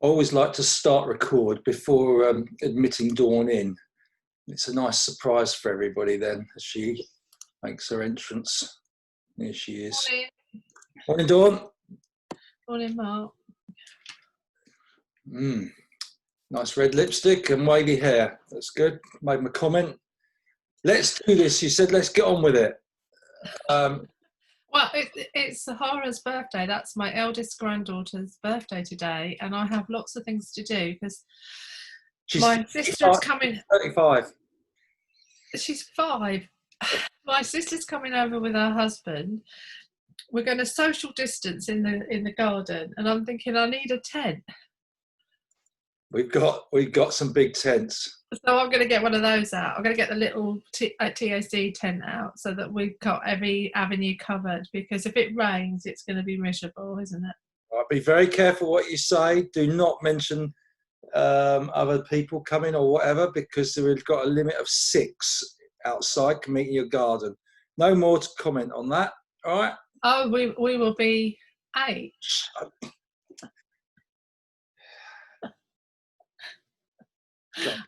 always like to start record before admitting Dawn in. It's a nice surprise for everybody then as she makes her entrance. Here she is. Morning. Morning, Dawn. Morning, Mark. Nice red lipstick and wavy hair. That's good. Made my comment. Let's do this. You said let's get on with it. Well, it's Sahara's birthday. That's my eldest granddaughter's birthday today, and I have lots of things to do because my sister's coming. 35. She's 5. My sister's coming over with her husband. We're going to social distance in the garden, and I'm thinking I need a tent. We've got some big tents. So I'm going to get one of those out. I'm going to get the little TAC tent out so that we've got every avenue covered, because if it rains, it's going to be miserable, isn't it? Right, be very careful what you say. Do not mention other people coming or whatever, because we've got a limit of 6 outside can meet in your garden. No more to comment on that. All right? Oh, we will be 8.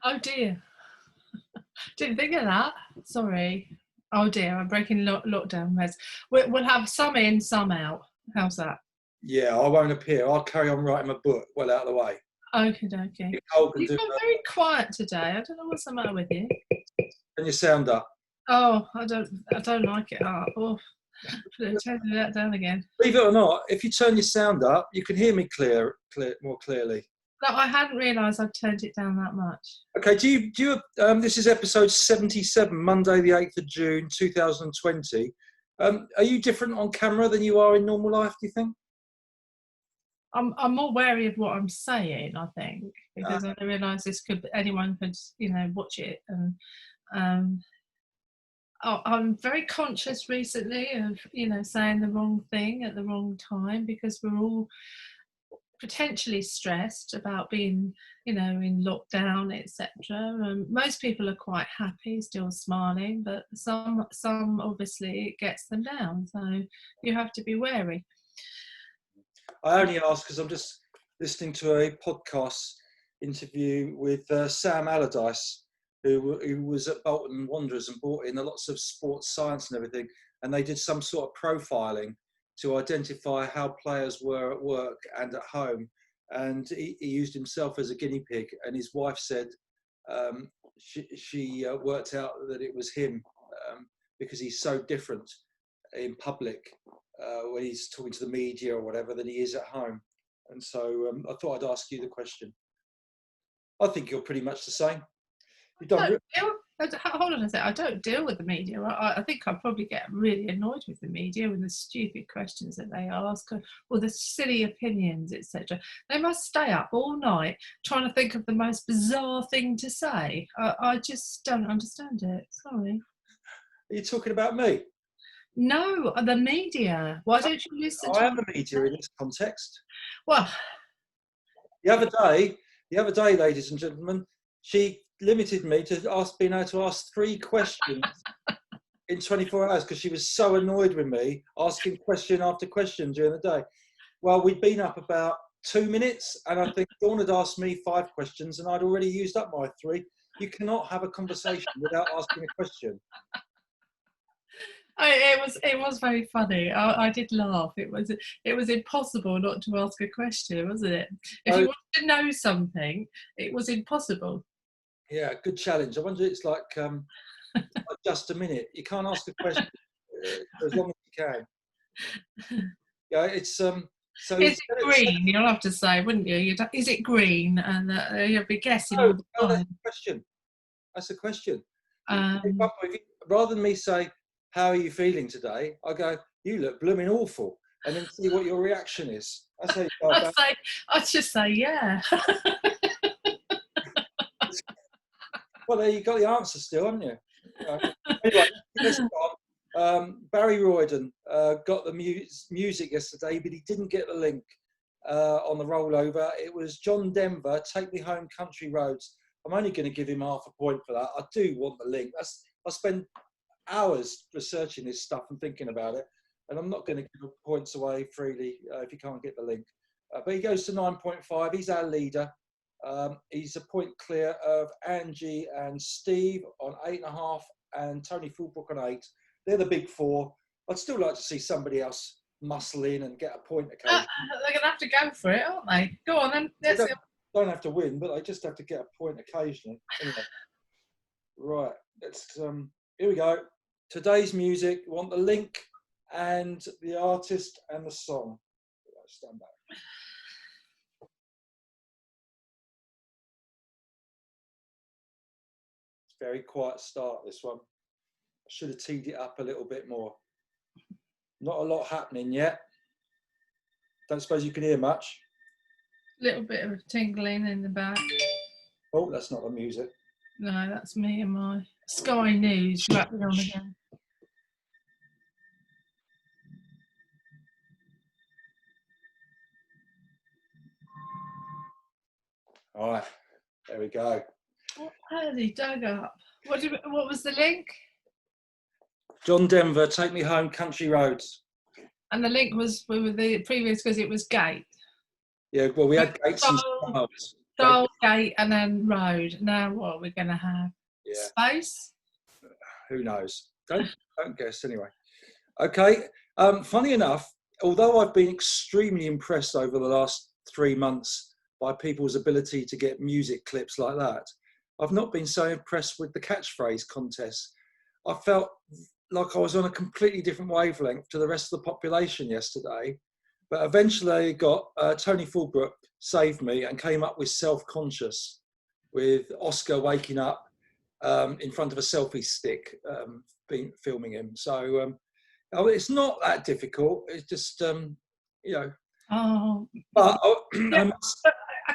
Oh dear. Didn't think of that. Sorry. Oh dear, I'm breaking lockdown meds. We'll have some in, some out. How's that? Yeah, I won't appear. I'll carry on writing my book well out of the way. Okay. You've been very quiet today. I don't know what's the matter with you. Turn your sound up. Oh, I don't like it up. Oh, turn that down again. Believe it or not, if you turn your sound up, you can hear me more clearly. No, I hadn't realised I'd turned it down that much. Okay, do you this is episode 77, Monday the 8th of June, 2020. Are you different on camera than you are in normal life, do you think? I'm more wary of what I'm saying, I think, because I realise anyone could, watch it. And I'm very conscious recently of, saying the wrong thing at the wrong time, because we're all potentially stressed about being, in lockdown, etc. Most people are quite happy, still smiling, but some obviously it gets them down. So you have to be wary. I only ask because I'm just listening to a podcast interview with Sam Allardyce, who was at Bolton Wanderers and brought in lots of sports science and everything, and they did some sort of profiling to identify how players were at work and at home. And he used himself as a guinea pig, and his wife said she worked out that it was him because he's so different in public when he's talking to the media or whatever than he is at home. And so I thought I'd ask you the question. I think you're pretty much the same. Hold on a sec. I don't deal with the media. I think I probably get really annoyed with the media with the stupid questions that they ask, or the silly opinions, etc. They must stay up all night trying to think of the most bizarre thing to say. I just don't understand it. Sorry. Are you talking about me? No, the media. Why don't you listen to... I am the media in this context. Well... The other day, ladies and gentlemen, she limited me to being able to ask 3 questions in 24 hours because she was so annoyed with me asking question after question during the day. Well, we'd been up about 2 minutes, and I think Dawn had asked me 5 questions, and I'd already used up my 3. You cannot have a conversation without asking a question. It was very funny. I did laugh. It was impossible not to ask a question, wasn't it? If you wanted to know something, it was impossible. Yeah, good challenge. I wonder, it's like just a minute. You can't ask a question as long as you can. Yeah, it's so. Is it green? You'll have to say, wouldn't you? Is it green? And you'll be guessing. No, that's a question. That's a question. Rather than me say, "How are you feeling today?" I go, "You look blooming awful," and then see what your reaction is. That's how you go about. I'd just say, yeah. Well, there you got the answer still, haven't you? Anyway, let's go on. Barry Royden got the music yesterday, but he didn't get the link on the rollover. It was John Denver, "Take Me Home, Country Roads." I'm only going to give him half a point for that. I do want the link. I spend hours researching this stuff and thinking about it, and I'm not going to give points away freely if you can't get the link. but he goes to 9.5. He's our leader. He's a point clear of Angie and Steve on 8.5, and Tony Fulbrook on 8. They're the big four. I'd still like to see somebody else muscle in and get a point occasionally. They're going to have to go for it, aren't they? Go on then. They don't have to win, but they just have to get a point occasionally. Anyway. Right, let's here we go. Today's music. We want the link and the artist and the song. Stand back. It's a very quiet start, this one. I should have teed it up a little bit more. Not a lot happening yet. Don't suppose you can hear much. Little bit of tingling in the back. Oh, that's not the music. No, that's me and my Sky News rattling on again. All right, there we go. What had he dug up? What was the link? John Denver, Take Me Home, Country Roads. And the link was with the previous, because it was Gate. Yeah, well, we had Gates and Stars. Soul, Gate, and then Road. Now what are we going to have? Yeah. Space? Who knows? Don't guess anyway. Okay. Funny enough, although I've been extremely impressed over the last 3 months by people's ability to get music clips like that, I've not been so impressed with the catchphrase contest. I felt like I was on a completely different wavelength to the rest of the population yesterday. But eventually got Tony Fulbrook saved me and came up with Self-Conscious, with Oscar waking up in front of a selfie stick, filming him. So it's not that difficult. It's just, you know. Oh. But yeah,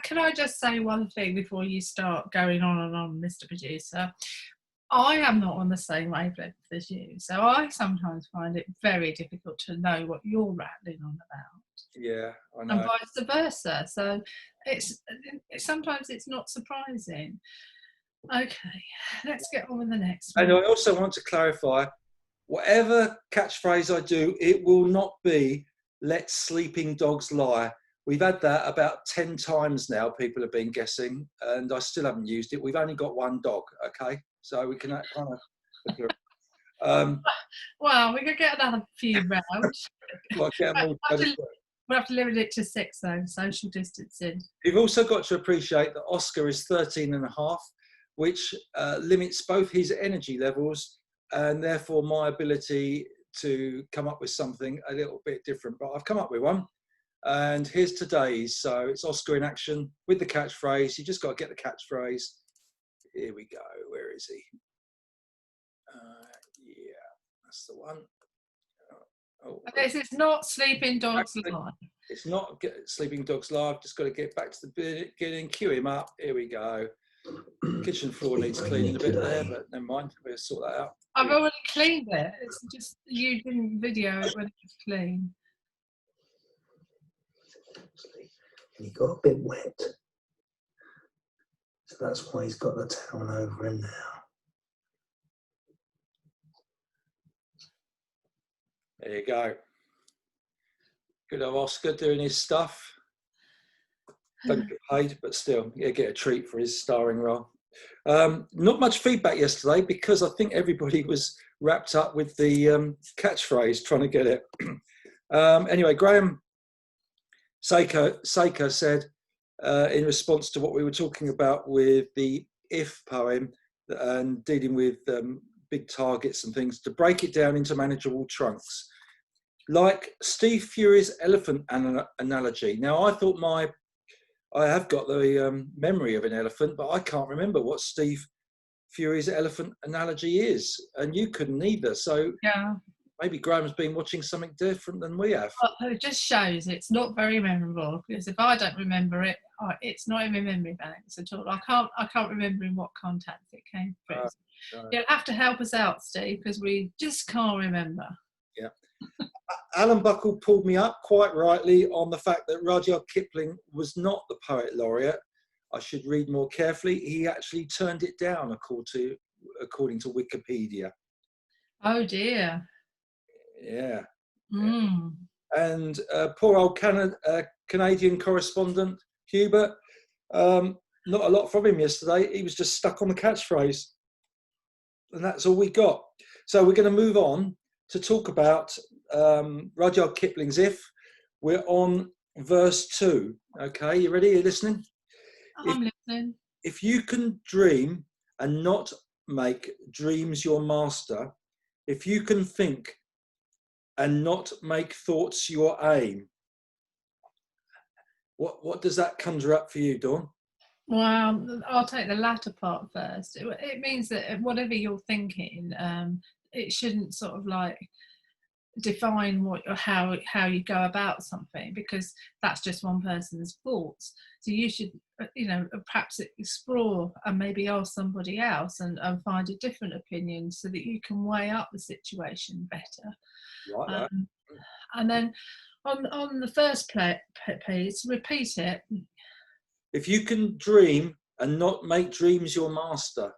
can I just say one thing before you start going on and on, Mr. Producer? I am not on the same wavelength as you, so I sometimes find it very difficult to know what you're rattling on about. Yeah, I know. And vice versa. So sometimes it's not surprising. Okay, let's get on with the next one. And I also want to clarify, whatever catchphrase I do, it will not be "Let sleeping dogs lie." We've had that about 10 times now. People have been guessing, and I still haven't used it. We've only got one dog, okay? So we can kind of. Well, we could get another few rounds. Well, get them all We'll have to limit it to 6 though, social distancing. You've also got to appreciate that Oscar is 13.5, which limits both his energy levels and therefore my ability to come up with something a little bit different. But I've come up with one. And here's today's. So it's Oscar in action with the catchphrase. You just got to get the catchphrase. Here we go. Where is he? Yeah, that's the one. Oh, this is not Sleeping Dogs Live. It's not Sleeping Dogs Live. Just got to get back to the beginning, cue him up. Here we go. Kitchen floor needs cleaning a bit there, but never mind. We'll sort that out. I've already cleaned it. It's just you didn't video it when it was clean. And he got a bit wet. So that's why he's got the towel over him now. There you go. Good old Oscar doing his stuff. Don't get paid, but still, yeah, get a treat for his starring role. Not much feedback yesterday because I think everybody was wrapped up with the catchphrase, trying to get it. Anyway, Graham Saker said, in response to what we were talking about with the If poem and dealing with big targets and things, to break it down into manageable chunks. Like Steve Fury's elephant analogy. Now, I have got the memory of an elephant, but I can't remember what Steve Fury's elephant analogy is, and you couldn't either. So yeah, maybe Graham's been watching something different than we have. Well, it just shows it's not very memorable, because if I don't remember it, it's not in my memory banks at all. I can't remember in what context it came from. You'll have to help us out, Steve, because we just can't remember. Yeah. Alan Buckle pulled me up quite rightly on the fact that Rudyard Kipling was not the poet laureate. I should read more carefully. He actually turned it down, according to Wikipedia. Oh dear. Yeah. Mm. And poor old Canadian correspondent Hubert, not a lot from him yesterday. He was just stuck on the catchphrase, and that's all we got. So we're going to move on to talk about Rudyard Kipling's If. We're on verse 2. Okay, you ready? You listening? I'm listening. If you can dream and not make dreams your master, if you can think and not make thoughts your aim, what does that conjure up for you, Dawn? Well, I'll take the latter part first. It means that whatever you're thinking, it shouldn't sort of like define what or how you go about something, because that's just one person's thoughts. So you should, perhaps explore and maybe ask somebody else and find a different opinion so that you can weigh up the situation better. Right. And then on the first piece, repeat it. If you can dream and not make dreams your master.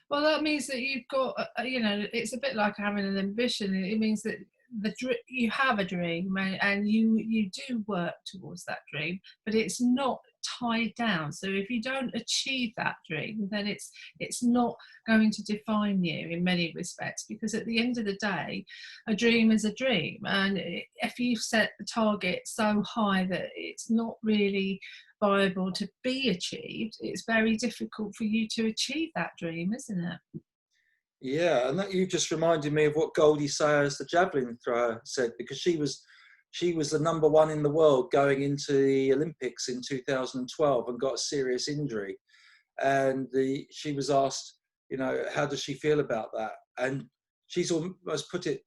Well, that means that you've got, it's a bit like having an ambition. It means that you have a dream and you do work towards that dream, but it's not tied down. So if you don't achieve that dream, then it's not going to define you in many respects, because at the end of the day, a dream is a dream. And if you set the target so high that it's not really viable to be achieved, it's very difficult for you to achieve that dream, isn't it? Yeah, and that you just reminded me of what Goldie Sayers, the javelin thrower, said, because she was the number one in the world going into the Olympics in 2012 and got a serious injury, and she was asked, how does she feel about that, and she's almost put it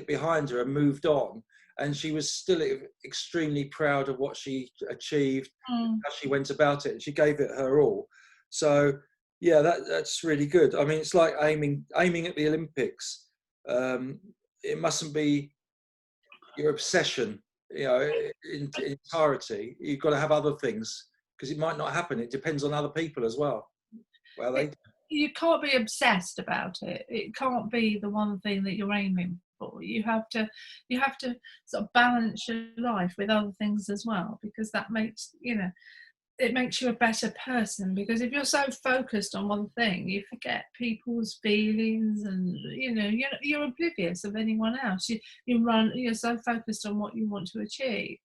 behind her and moved on, and she was still extremely proud of what she achieved, how she went about it, and she gave it her all. So yeah, that's really good. I mean, it's like aiming at the Olympics. It mustn't be your obsession, in entirety. You've got to have other things, because it might not happen. It depends on other people as well. You can't be obsessed about it. It can't be the one thing that you're aiming for. You have to sort of balance your life with other things as well, because that makes it makes you a better person. Because if you're so focused on one thing, you forget people's feelings, and you're oblivious of anyone else. You're so focused on what you want to achieve.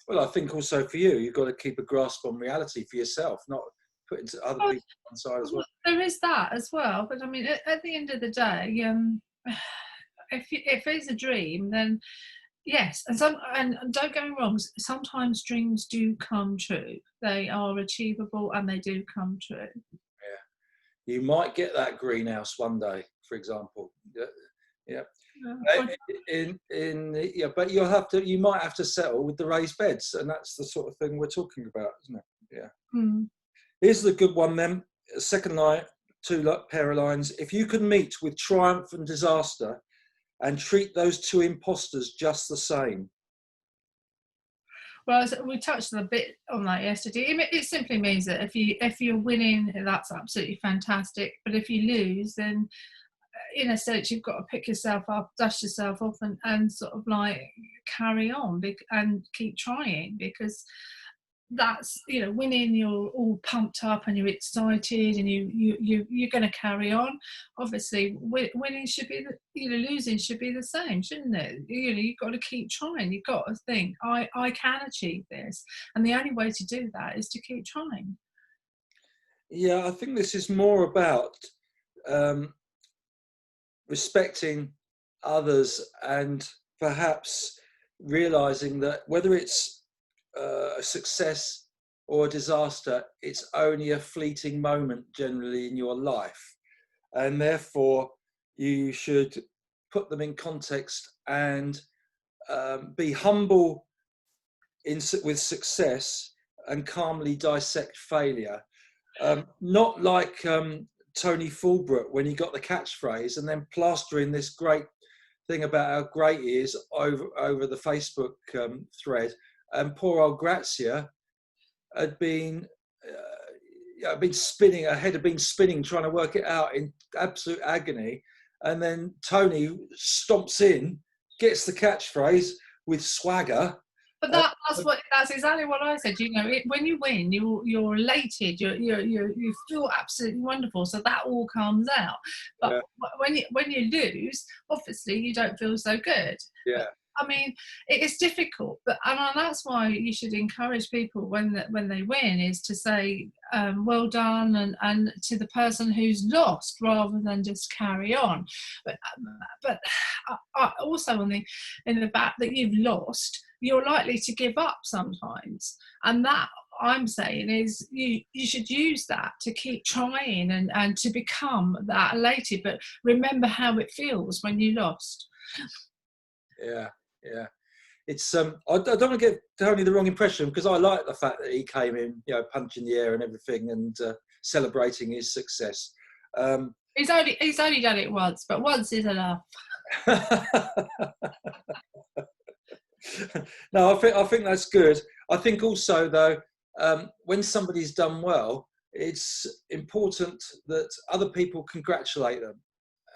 Well, I think also for you, you've got to keep a grasp on reality for yourself, not put into other people on side as well. There is that as well, but I mean, at the end of the day, if it's a dream, then yes, and don't get me wrong, sometimes dreams do come true. They are achievable and they do come true. Yeah, you might get that greenhouse one day, for example. Yeah. But you might have to settle with the raised beds, and that's the sort of thing we're talking about, isn't it? Yeah. Here's the good one then. Second line, two pair of lines. If you could meet with triumph and disaster and treat those two imposters just the same. Well, we touched a bit on that yesterday. It simply means that if you're winning, that's absolutely fantastic. But if you lose, then in a sense you've got to pick yourself up, dust yourself off, and sort of like carry on and keep trying, because that's winning, you're all pumped up and you're excited and you're going to carry on. Obviously winning should be losing should be the same, shouldn't it? You've got to keep trying. You've got to think, I can achieve this, and the only way to do that is to keep trying. Yeah, I think this is more about respecting others, and perhaps realizing that whether it's a success or a disaster, it's only a fleeting moment generally in your life, and therefore you should put them in context and be humble with success and calmly dissect failure. Not like Tony Fulbrook when he got the catchphrase and then plastering this great thing about how great he is over the Facebook thread. And poor old Grazia had been spinning, her head had been spinning, trying to work it out in absolute agony. And then Tony stomps in, gets the catchphrase, with swagger. But that's exactly what I said. You know, when you win, you're elated. You feel absolutely wonderful. So that all comes out. But Yeah. when you lose, obviously you don't feel so good. Yeah. I mean, it's difficult, but and that's why you should encourage people when they win is to say well done and to the person who's lost rather than just carry on. But also in the fact that you've lost, you're likely to give up sometimes, and that I'm saying is you should use that to keep trying and to become that elated. But remember how it feels when you lost. Yeah. Yeah, it's I don't want to give Tony the wrong impression, because I like the fact that he came in, you know, punching the air and everything, and celebrating his success. He's only done it once, but once is enough. No, I think that's good. I think also though, when somebody's done well, it's important that other people congratulate them.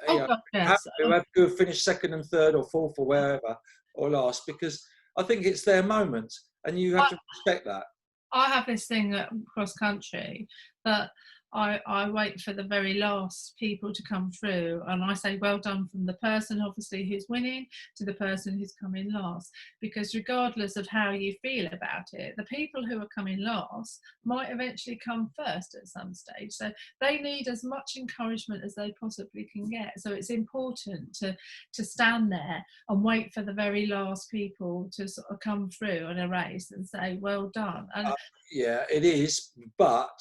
Oh, God, yes. Whoever finished second and third or fourth or wherever or last, because I think it's their moment and you have to respect that. I have this thing across country that I wait for the very last people to come through, and I say well done from the person obviously who's winning to the person who's coming last, because regardless of how you feel about it, the people who are coming last might eventually come first at some stage, so they need as much encouragement as they possibly can get. So it's important to stand there and wait for the very last people to sort of come through in a race and say well done. And yeah, it is, but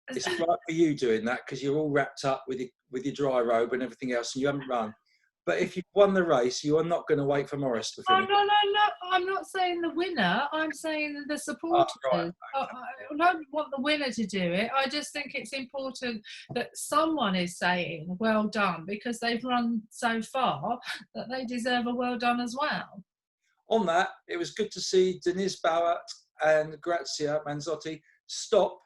it's all right for you doing that because you're all wrapped up with your dry robe and everything else, and you haven't run. But if you've won the race, you are not going to wait for Morris to finish. No. I'm not saying the winner. I'm saying the supporters. Oh, right. I don't want the winner to do it. I just think it's important that someone is saying well done, because they've run so far that they deserve a well done as well. On that, it was good to see Denise Bauer and Grazia Manzotti stop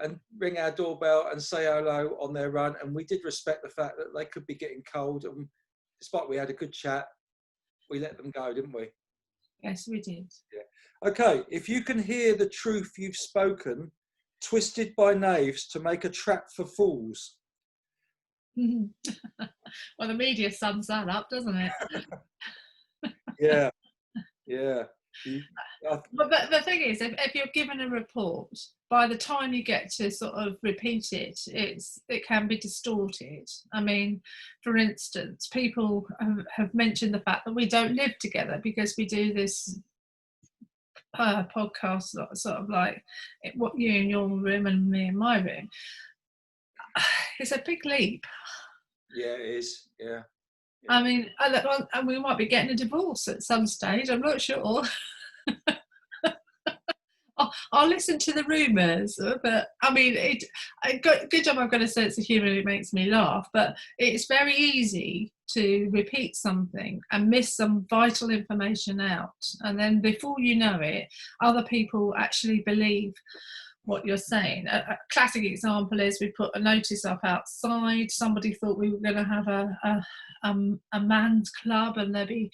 and ring our doorbell and say hello on their run, and we did respect the fact that they could be getting cold, and despite we had a good chat, we let them go, didn't we? Yes, we did. Yeah. Okay, if you can hear the truth you've spoken, twisted by knaves to make a trap for fools. Well, the media sums that up, doesn't it? Yeah. But the thing is, if you're given a report, by the time you get to sort of repeat it, it can be distorted. I mean, for instance, people have mentioned the fact that we don't live together because we do this podcast sort of like what you in your room and me in my room. It's a big leap. Yeah, it is. Yeah. I mean, and we might be getting a divorce at some stage. I'm not sure. I'll listen to the rumours, but I mean, good job I've got a sense of humour. It makes me laugh, but it's very easy to repeat something and miss some vital information out, and then before you know it, other people actually believe what you're saying. A classic example is we put a notice up outside. Somebody thought we were going to have a man's club, and there'd be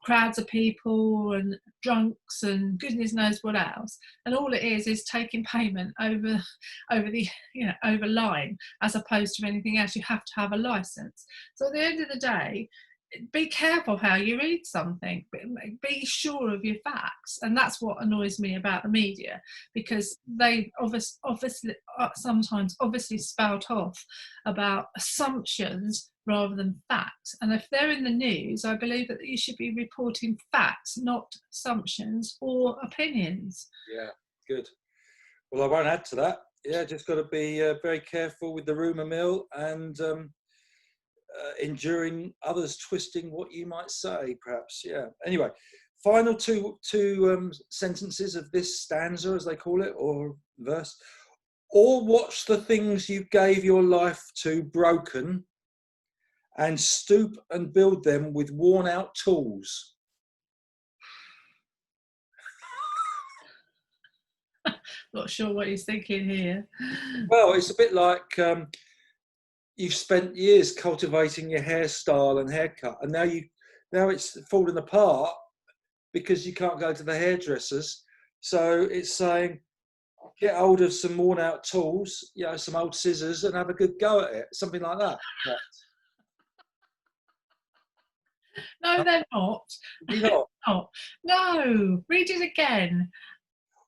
crowds of people and drunks and goodness knows what else. And all it is taking payment over the over line, as opposed to anything else. You have to have a license. So at the end of the day, be careful how you read something. Be sure of your facts, and that's what annoys me about the media, because they obviously sometimes spout off about assumptions rather than facts. And if they're in the news, I believe that you should be reporting facts, not assumptions or opinions. Yeah, good. Well, I won't add to that. Yeah, just got to be very careful with the rumour mill and enduring others twisting what you might say, perhaps. Yeah. Anyway, final two sentences of this stanza, as they call it, or verse. Or watch the things you gave your life to broken, and stoop and build them with worn out tools. Not sure what he's thinking here. Well, it's a bit like you've spent years cultivating your hairstyle and haircut, and now it's fallen apart, because you can't go to the hairdressers. So it's saying, get hold of some worn out tools, some old scissors, and have a good go at it. Something like that. No, they're not. You know, Oh, no, read it again.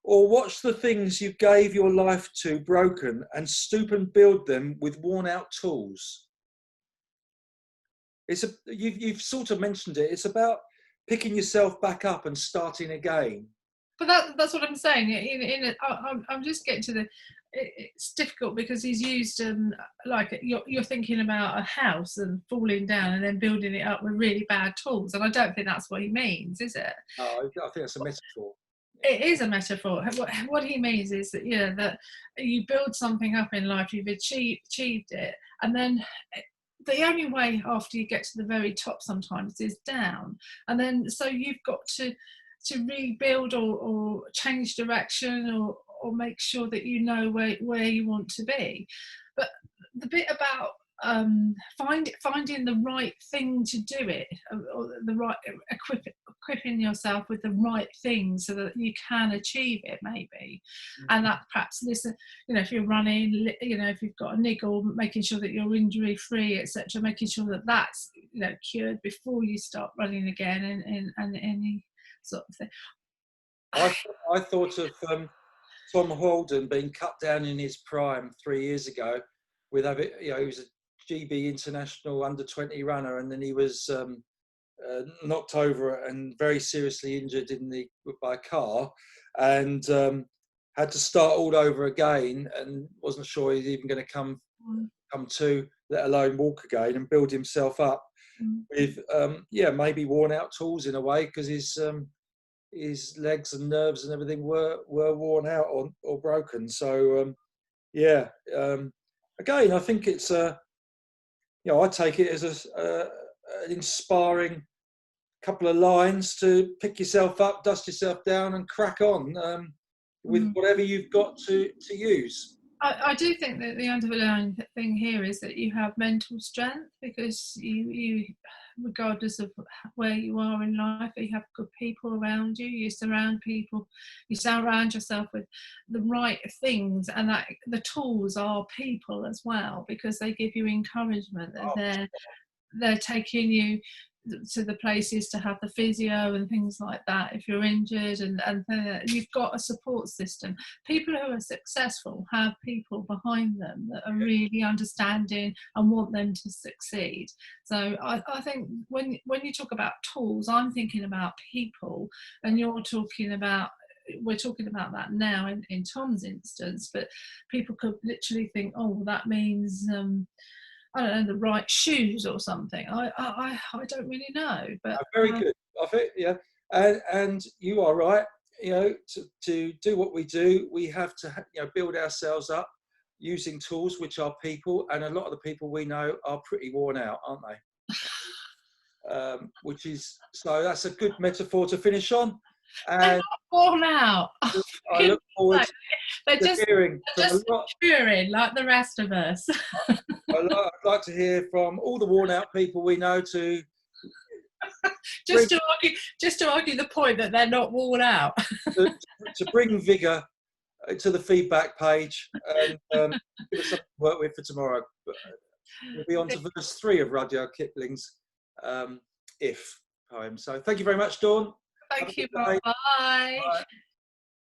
or watch the things you gave your life to broken and stoop and build them with worn out tools. You've sort of mentioned it. It's about picking yourself back up and starting again. But that's what I'm saying. I'm just getting to it's difficult because he's used like you're thinking about a house and falling down and then building it up with really bad tools, and I don't think that's what he means, is it? I think that's a metaphor. It is a metaphor. What he means is that that you build something up in life, you've achieved it, and then the only way after you get to the very top sometimes is down, and then so you've got to rebuild or change direction or make sure that you know where you want to be. But the bit about finding the right thing to do it, or the right equipping yourself with the right things so that you can achieve it, maybe. And that perhaps listen, if you're running, if you've got a niggle, making sure that you're injury free, etc., making sure that that's cured before you start running again, and any sort of thing. I thought of Tom Holden being cut down in his prime 3 years ago with he was a GB international under-20 runner, and then he was knocked over and very seriously injured by a car, and had to start all over again, and wasn't sure he's even going to come to, let alone walk again, and build himself up with maybe worn out tools in a way, because his legs and nerves and everything were worn out or broken. So again, I think it's I take it as an inspiring couple of lines to pick yourself up, dust yourself down, and crack on with whatever you've got to use. I do think that the underlying thing here is that you have mental strength, because you regardless of where you are in life, you have good people around you, you surround yourself with the right things, and that the tools are people as well, because they give you encouragement, that they're taking you to the places to have the physio and things like that if you're injured, and you've got a support system. People who are successful have people behind them that are really understanding and want them to succeed. So I think when you talk about tools, I'm thinking about people, and we're talking about that now in Tom's instance, but people could literally think, oh, that means I don't know, the right shoes or something. I don't really know, but very good. I think and you are right. To do what we do, we have to build ourselves up using tools, which are people, and a lot of the people we know are pretty worn out, aren't they? Which is, so that's a good metaphor to finish on. And worn out. I look forward to hearing from curing like the rest of us. I'd like to hear from all the worn out people we know to just to argue the point that they're not worn out. to bring vigour to the feedback page, and give us something to work with for tomorrow. We'll be on to verse 3 of Rudyard Kipling's If poem. So thank you very much, Dawn. Thank you. Bye.